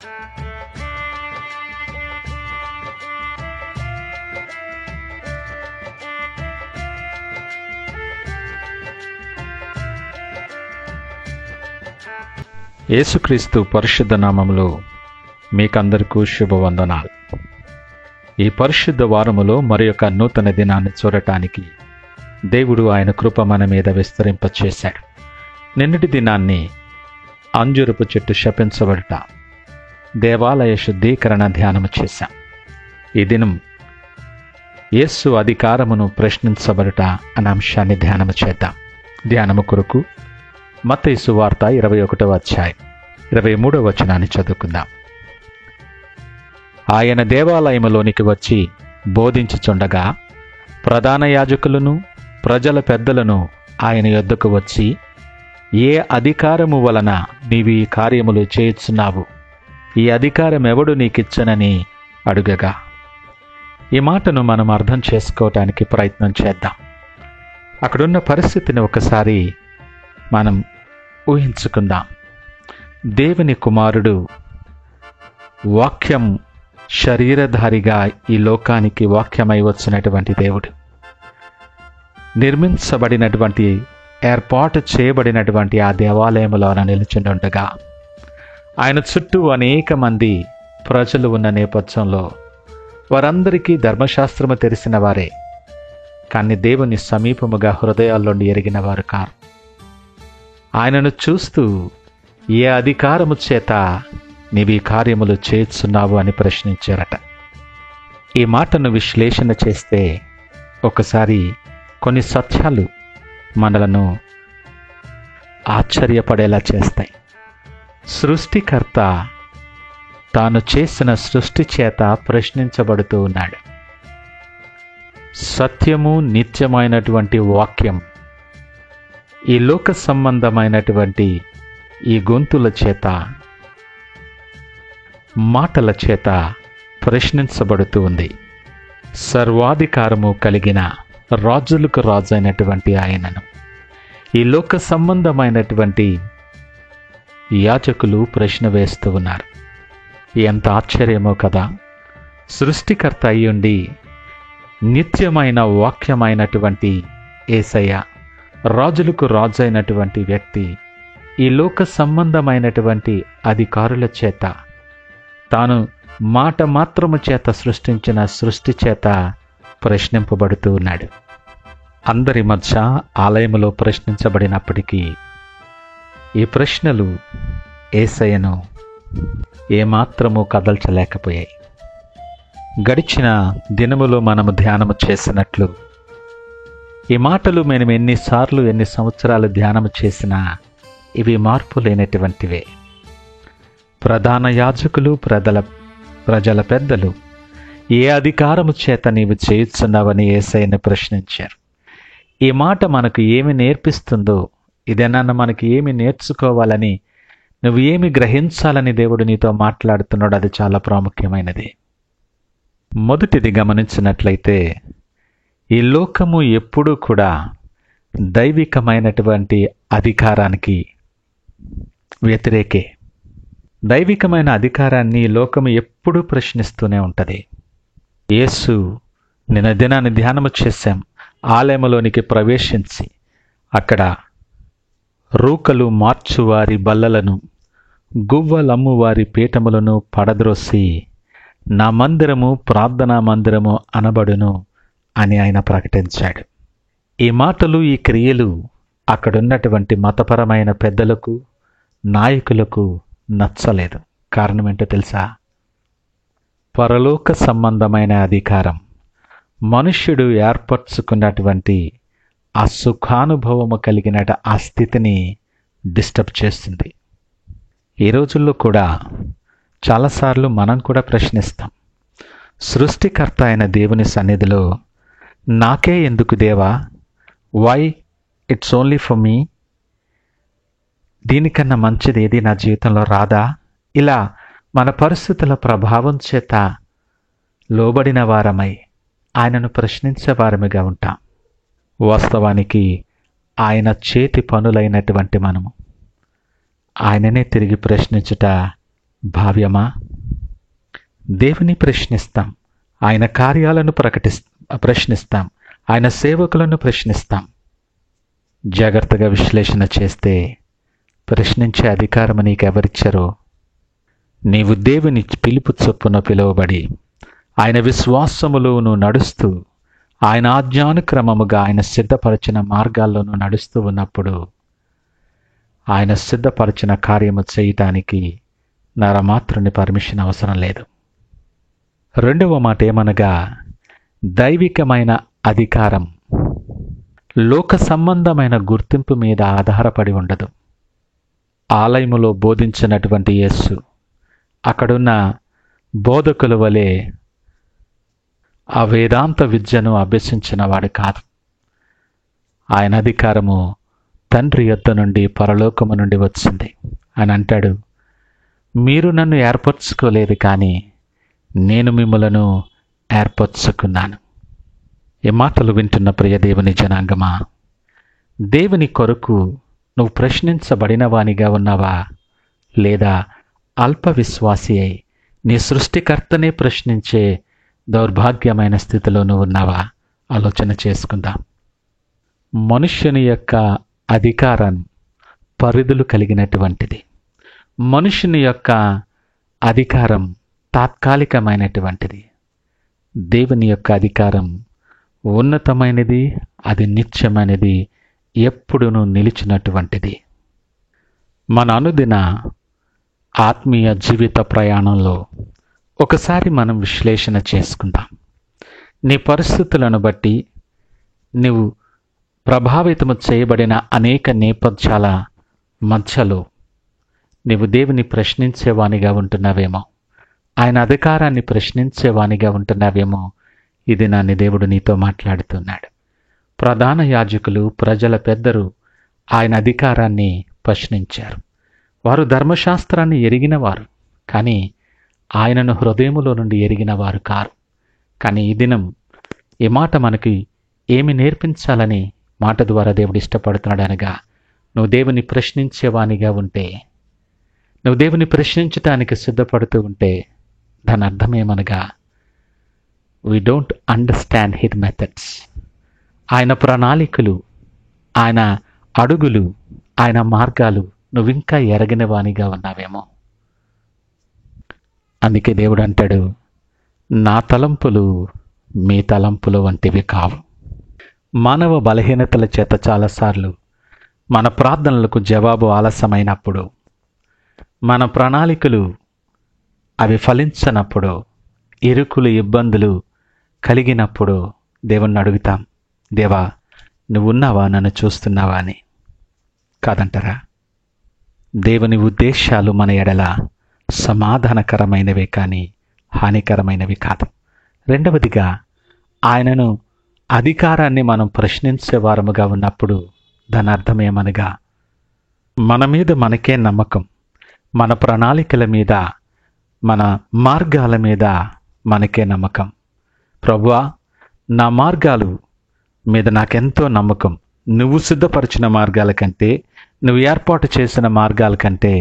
యేసుక్రీస్తు పరిశుద్ధ నామములో మీకందరికీ శుభవందనాలు. ఈ పరిశుద్ధ వారములో మరి ఒక నూతన దినాన్ని చూడటానికి దేవుడు ఆయన కృప మన మీద విస్తరింపచేశాడు. నిన్నటి దినాన్ని అంజురపు చెట్టు శపించబడట, దేవాలయ శుద్ధీకరణ ధ్యానము చేశాం. ఈ దినం యేసు అధికారమును ప్రశ్నించబడట అనే అంశాన్ని ధ్యానము చేద్దాం. ధ్యానము కొరకు మత్తయి సువార్త 21వ అధ్యాయం 23వ వచనాన్ని చదువుకుందాం. ఆయన దేవాలయములోనికి వచ్చి బోధించుచుండగా ప్రధాన యాజకులను ప్రజల పెద్దలను ఆయన యొద్దకు వచ్చి, ఏ అధికారము వలన నీవు ఈ కార్యములు చేయుచున్నావు? ఈ అధికారం ఎవడు నీకిచ్చనని అడుగగా. ఈ మాటను మనం అర్థం చేసుకోవటానికి ప్రయత్నం చేద్దాం. అక్కడున్న పరిస్థితిని ఒకసారి మనం ఊహించుకుందాం. దేవుని కుమారుడు వాక్యం శరీరధారిగా ఈ లోకానికి వాక్యమై వచ్చినటువంటి దేవుడు, నిర్మించబడినటువంటి ఏర్పాటు చేయబడినటువంటి ఆ దేవాలయంలో నిలుచుండగా ఆయన చుట్టూ అనేక మంది ప్రజలు ఉన్న నేపథ్యంలో వారందరికీ ధర్మశాస్త్రము తెలిసిన వారే, కానీ దేవుని సమీపముగా హృదయాల్లోండి ఎరిగిన వారు కారు. ఆయనను చూస్తూ, ఏ అధికారము చేత నీవి కార్యములు చేస్తున్నావు అని ప్రశ్నించారట. ఈ మాటను విశ్లేషణ చేస్తే ఒకసారి కొన్ని సత్యాలు మనలను ఆశ్చర్యపడేలా చేస్తాయి. సృష్టికర్త తాను చేసిన సృష్టి చేత ప్రశ్నించబడుతూ ఉన్నాడు. సత్యము నిత్యమైనటువంటి వాక్యం ఈ లోక సంబంధమైనటువంటి ఈ గొంతుల చేత, మాటల చేత ప్రశ్నించబడుతూ ఉంది. సర్వాధికారము కలిగిన రాజులకు రాజు అయినటువంటి ఆయనను ఈ లోక సంబంధమైనటువంటి యాజకులు ప్రశ్న వేస్తూ ఉన్నారు. ఎంత ఆశ్చర్యమో కదా! సృష్టికర్త అయ్యుండి నిత్యమైన వాక్యమైనటువంటి యేసయ్య, రాజులకు రాజు అయినటువంటి వ్యక్తి ఈ లోక సంబంధమైనటువంటి అధికారుల చేత, తాను మాట మాత్రము చేత సృష్టించిన సృష్టి చేత ప్రశ్నింపబడుతూ ఉన్నాడు. అందరి మధ్య ఆలయములో ప్రశ్నించబడినప్పటికీ ఈ ప్రశ్నలు యేసయ్యను ఏమాత్రము కదల్చలేకపోయాయి. గడిచిన దినములో మనము ధ్యానము చేసినట్లు ఈ మాటలు మేము ఎన్ని సంవత్సరాలు ధ్యానము చేసినా ఇవి మార్పు లేనటువంటివే. ప్రధాన యాజకులు ప్రజల పెద్దలు, ఏ అధికారము చేత నీవు చేయుచున్నావని యేసయ్యను ప్రశ్నించారు. ఈ మాట మనకు ఏమి నేర్పిస్తుందో, ఇదేనన్నా మనకి ఏమి నేర్చుకోవాలని, నువ్వు ఏమి గ్రహించాలని దేవుడు నీతో మాట్లాడుతున్నాడు, అది చాలా ప్రాముఖ్యమైనది. మొదటిది గమనించినట్లయితే, ఈ లోకము ఎప్పుడూ కూడా దైవికమైనటువంటి అధికారానికి వ్యతిరేకే. దైవికమైన అధికారాన్ని ఈ లోకము ఎప్పుడూ ప్రశ్నిస్తూనే ఉంటుంది. యేసు నిన్న దినాన్ని ధ్యానము చేశాం. ఆలయములోనికి ప్రవేశించి అక్కడ రూకలు మార్చువారి బల్లలను, గువ్వలమ్మువారి పీఠములను పడద్రోసి నా మందిరము ప్రార్థనా మందిరము అనబడును అని ఆయన ప్రకటించాడు. ఈ మాటలు, ఈ క్రియలు అక్కడున్నటువంటి మతపరమైన పెద్దలకు, నాయకులకు నచ్చలేదు. కారణం ఏంటో తెలుసా? పరలోక సంబంధమైన అధికారం, మనుష్యుడు ఏర్పరచుకున్నటువంటి ఆ సుఖానుభవము కలిగిన ఆ స్థితిని డిస్టర్బ్ చేస్తుంది. ఈ రోజుల్లో కూడా చాలాసార్లు మనం కూడా ప్రశ్నిస్తాం. సృష్టికర్త అయిన దేవుని సన్నిధిలో, నాకే ఎందుకు దేవా? Why it's only for me? దీనికన్నా మంచిది ఏది నా జీవితంలో రాదా? ఇలా మన పరిస్థితుల ప్రభావం చేత లోబడిన వారమై ఆయనను ప్రశ్నించే వారమిగా ఉంటాం. వాస్తవానికి ఆయన చేతి పనులైనటువంటి మనము ఆయననే తిరిగి ప్రశ్నించుట భావ్యమా? దేవుని ప్రశ్నిస్తాం, ఆయన కార్యాలను ప్రశ్నిస్తాం, ఆయన సేవకులను ప్రశ్నిస్తాం. జాగ్రత్తగా విశ్లేషణ చేస్తే ప్రశ్నించే అధికారం నీకెవరిచ్చారో? నీవు దేవుని పిలుపు చొప్పున పిలువబడి ఆయన విశ్వాసములోను నడుస్తూ ఆయన ఆజ్ఞానుక్రమముగా ఆయన సిద్ధపరిచిన మార్గాల్లోనూ నడుస్తూ ఉన్నప్పుడు ఆయన సిద్ధపరిచిన కార్యము చేయటానికి నరమాత్రుని పర్మిషన్ అవసరం లేదు. రెండవ మాట ఏమనగా, దైవికమైన అధికారం లోక సంబంధమైన గుర్తింపు మీద ఆధారపడి ఉండదు. ఆలయములో బోధించినటువంటి యేసు అక్కడున్న బోధకుల వలె ఆ వేదాంత విద్యను అభ్యసించిన వాడు కాదు. ఆయన అధికారము తండ్రి యొద్ద నుండి, పరలోకము నుండి వచ్చింది. ఆయన అంటాడు, మీరు నన్ను ఏర్పరచుకోలేదు, కానీ నేను మిమ్మలను ఏర్పరచుకున్నాను. ఈ మాటలు వింటున్న ప్రియ దేవుని జనాంగమా, దేవుని కొరకు నువ్వు ప్రశ్నించబడిన వానిగా ఉన్నావా, లేదా అల్ప విశ్వాసి అయి నీ సృష్టికర్తనే ప్రశ్నించే దౌర్భాగ్యమైన స్థితిలో నువ్వు ఉన్నావా? ఆలోచన చేసుకుందాం. మనుష్యుని యొక్క అధికారం పరిధులు కలిగినటువంటిది. మనుషుని యొక్క అధికారం తాత్కాలికమైనటువంటిది. దేవుని యొక్క అధికారం ఉన్నతమైనది, అది నిత్యమైనది, ఎప్పుడునూ నిలిచినటువంటిది. మన అనుదిన ఆత్మీయ జీవిత ప్రయాణంలో ఒకసారి మనం విశ్లేషణ చేసుకుందాం. నీ పరిస్థితులను బట్టి నువ్వు ప్రభావితము చేయబడిన అనేక నేపథ్యాల మధ్యలో నీవు దేవుని ప్రశ్నించేవానిగా ఉంటున్నావేమో, ఆయన అధికారాన్ని ప్రశ్నించేవానిగా ఉంటున్నావేమో. ఇది నాని దేవుడు నీతో మాట్లాడుతున్నాడు. ప్రధాన యాజకులు, ప్రజల పెద్దలు ఆయన అధికారాన్ని ప్రశ్నించారు. వారు ధర్మశాస్త్రాన్ని ఎరిగినవారు, కానీ ఆయనను హృదయములో నుండి ఎరిగిన వారు కారు. కానీ ఈ దినం ఈ మాట మనకి ఏమి నేర్పించాలని మాట ద్వారా దేవుడు ఇష్టపడుతున్నాడు అనగా, నువ్వు దేవుని ప్రశ్నించేవానిగా ఉంటే, నువ్వు దేవుని ప్రశ్నించటానికి సిద్ధపడుతూ ఉంటే దాని అర్థమేమనగా, we don't understand his methods. ఆయన ప్రణాళికలు, ఆయన అడుగులు, ఆయన మార్గాలు నువ్వింకా ఎరగిన వానిగా ఉన్నావేమో. అందుకే దేవుడు అంటాడు, నా తలంపులు మీ తలంపులు వంటివి కావు. మానవ బలహీనతల చేత చాలాసార్లు మన ప్రార్థనలకు జవాబు ఆలస్యమైనప్పుడు, మన ప్రణాళికలు అవి ఫలించనప్పుడు, ఇరుకులు ఇబ్బందులు కలిగినప్పుడు దేవుణ్ణి అడుగుతాం, దేవా నువ్వున్నావా, నన్ను చూస్తున్నావా అని. కాదంటారా? దేవుని ఉద్దేశాలు మన ఎడల సమాధానకరమైనవే కానీ హానికరమైనవి కాదు. రెండవదిగా, ఆయనను అధికారాన్ని మనం ప్రశ్నించే వారముగా ఉన్నప్పుడు దాని అర్థమేమనగా, మన మీద మనకే నమ్మకం, మన ప్రణాళికల మీద, మన మార్గాల మీద మనకే నమ్మకం. ప్రభువా, నా మార్గాలు మీద నాకెంతో నమ్మకం. నువ్వు సిద్ధపరిచిన మార్గాల కంటే, నువ్వు ఏర్పాటు చేసిన మార్గాల కంటే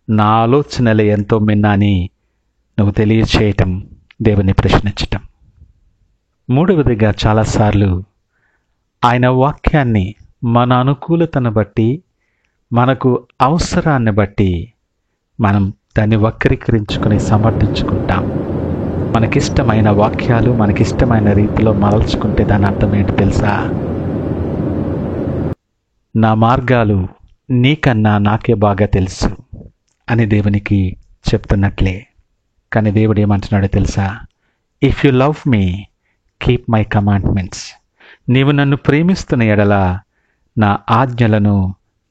నా ఆలోచనలు ఎంతో మిన్నాని నువ్వు తెలియచేయటం, దేవుని ప్రశ్నించటం. మూడవదిగా, చాలాసార్లు ఆయన వాక్యాన్ని మన అనుకూలతను బట్టి, మనకు అవసరాన్ని బట్టి మనం దాన్ని వక్రీకరించుకుని సమర్థించుకుంటాం. మనకిష్టమైన వాక్యాలు మనకిష్టమైన రీతిలో మరల్చుకుంటే దాని అర్థం ఏంటి తెలుసా? నా మార్గాలు నీకన్నా నాకే బాగా తెలుసు అని దేవునికి చెప్తున్నట్లే. కానీ దేవుడు ఏమంటున్నాడో తెలుసా? If you love me keep my commandments. నీవు నన్ను ప్రేమిస్తున్న ఎడల నా ఆజ్ఞలను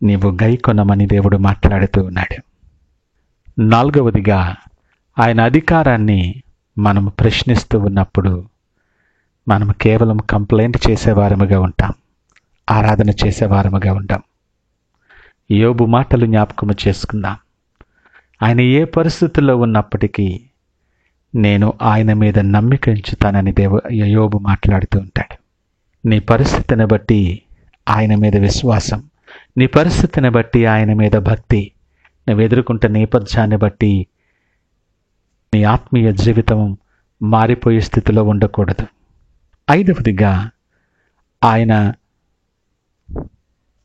నీవు గైకొనమని దేవుడు మాట్లాడుతూ ఉన్నాడు. నాలుగవదిగా, ఆయన అధికారాన్ని మనం ప్రశ్నిస్తూ ఉన్నప్పుడు మనం కేవలం కంప్లైంట్ చేసేవారముగా ఉంటాం, ఆరాధన చేసేవారముగా ఉంటాం. యోబు మాటలు జ్ఞాపకము చేసుకుందాం. ఆయన ఏ పరిస్థితుల్లో ఉన్నప్పటికీ నేను ఆయన మీద నమ్మిక ఉంచుతానని యోబు మాట్లాడుతూ ఉంటాడు. నీ పరిస్థితిని బట్టి ఆయన మీద విశ్వాసం, నీ పరిస్థితిని బట్టి ఆయన మీద భక్తి, నువ్వు ఎదుర్కొంటున్న నేపథ్యాన్ని బట్టి నీ ఆత్మీయ జీవితం మారిపోయే స్థితిలో ఉండకూడదు. 5వదిగా ఆయన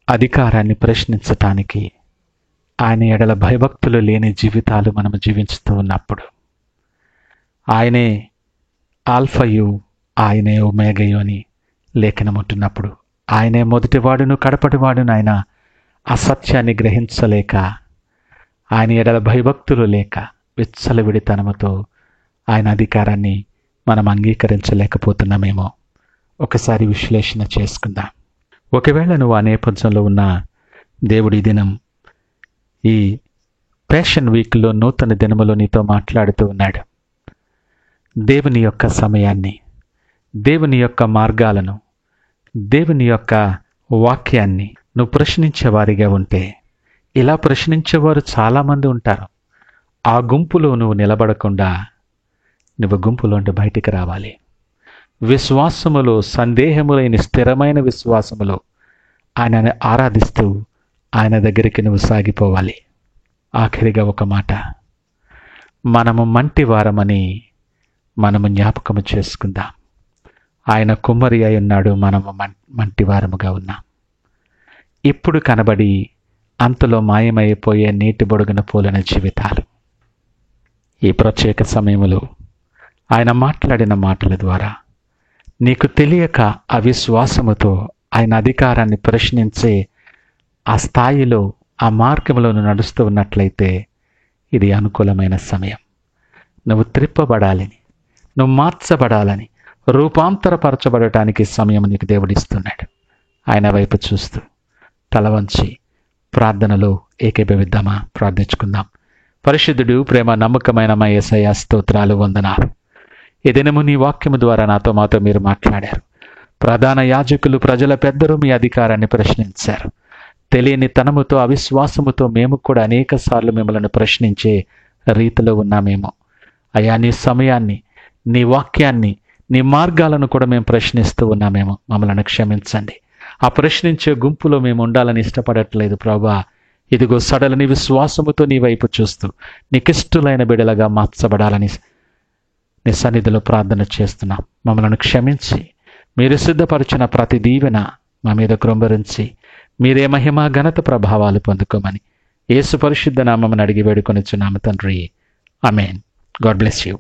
అధికారాన్ని ప్రశ్నించటానికి, ఆయన ఎడల భయభక్తులు లేని జీవితాలు మనము జీవించుతూ ఉన్నప్పుడు, ఆయనే ఆల్ఫయు ఆయనే ఒమేగయు అని లేఖనం ఉంటున్నప్పుడు, ఆయనే మొదటివాడును కడపటివాడును ఆయన అసత్యాన్ని గ్రహించలేక, ఆయన ఎడల భయభక్తులు లేక విచ్చలవిడితనముతో ఆయన అధికారాన్ని మనం అంగీకరించలేకపోతున్నామేమో ఒకసారి విశ్లేషణ చేసుకుందాం. ఒకవేళ నువ్వు ఆ నేపథ్యంలో ఉన్న దేవుడి దినం, ఈ ప్యాషన్ వీక్లో నూతన దినములో నీతో మాట్లాడుతూ ఉన్నాడు. దేవుని యొక్క సమయాన్ని, దేవుని యొక్క మార్గాలను, దేవుని యొక్క వాక్యాన్ని నువ్వు ప్రశ్నించేవారిగా ఉంటే, ఇలా ప్రశ్నించేవారు చాలామంది ఉంటారు. ఆ గుంపులో నువ్వు నిలబడకుండా నువ్వు గుంపులోండి బయటికి రావాలి. విశ్వాసములో సందేహము లేని స్థిరమైన విశ్వాసములో ఆయనని ఆరాధిస్తూ ఆయన దగ్గరికి నువ్వు సాగిపోవాలి. ఆఖరిగా ఒక మాట, మనము మంటివారమని మనము జ్ఞాపకము చేసుకుందాం. ఆయన కుమ్మరి అయి ఉన్నాడు, మనము మంటివారముగా ఉన్నాం. ఇప్పుడు కనబడి అంతలో మాయమైపోయే నీటి బొడుగున పోలిన జీవితాలు. ఈ ప్రత్యేక సమయంలో ఆయన మాట్లాడిన మాటల ద్వారా నీకు తెలియక అవిశ్వాసముతో ఆయన అధికారాన్ని ప్రశ్నించే ఆ స్థాయిలో, ఆ మార్గంలో నడుస్తూ ఉన్నట్లయితే ఇది అనుకూలమైన సమయం. నువ్వు త్రిప్పబడాలని, నువ్వు మార్చబడాలని, రూపాంతరపరచబడటానికి సమయం నీకు దేవుడిస్తున్నాడు. ఆయన వైపు చూస్తూ తల వంచి ప్రార్థనలో ఏకీభవిద్దామా? ప్రార్థించుకుందాం. పరిశుద్ధుడు, ప్రేమ నమ్మకమైన మా యేసయ్య, స్తోత్రాలు, వందనాలు. ఈ దినము నీ వాక్యము ద్వారా మాతో మీరు మాట్లాడారు. ప్రధాన యాజకులు, ప్రజల పెద్దలు మీ అధికారాన్ని ప్రశ్నించారు. తెలియని తనముతో, అవిశ్వాసముతో మేము కూడా అనేక సార్లు మిమ్మల్ని ప్రశ్నించే రీతిలో ఉన్నామేమో. అయ్యా, నీ సమయాన్ని, నీ వాక్యాన్ని, నీ మార్గాలను కూడా మేము ప్రశ్నిస్తూ ఉన్నామేమో. మమ్మల్ని క్షమించండి. ఆ ప్రశ్నించే గుంపులో మేము ఉండాలని ఇష్టపడట్లేదు ప్రభా. ఇదిగో సడలని విశ్వాసముతో నీ వైపు చూస్తూ నీకిష్టులైన బిడలగా మార్చబడాలని నీ సన్నిధిలో ప్రార్థన చేస్తున్నాం. మమ్మల్ని క్షమించి మీరు సిద్ధపరిచిన ప్రతి దీవెన మా మీద కృంభరించి మీరే మహిమ ఘనత ప్రభావాలు పొందుకోమని యేసు పరిశుద్ధ నామమున అడిగి వేడుకొనిచున్నాము తండ్రి. ఆమేన్. God bless you.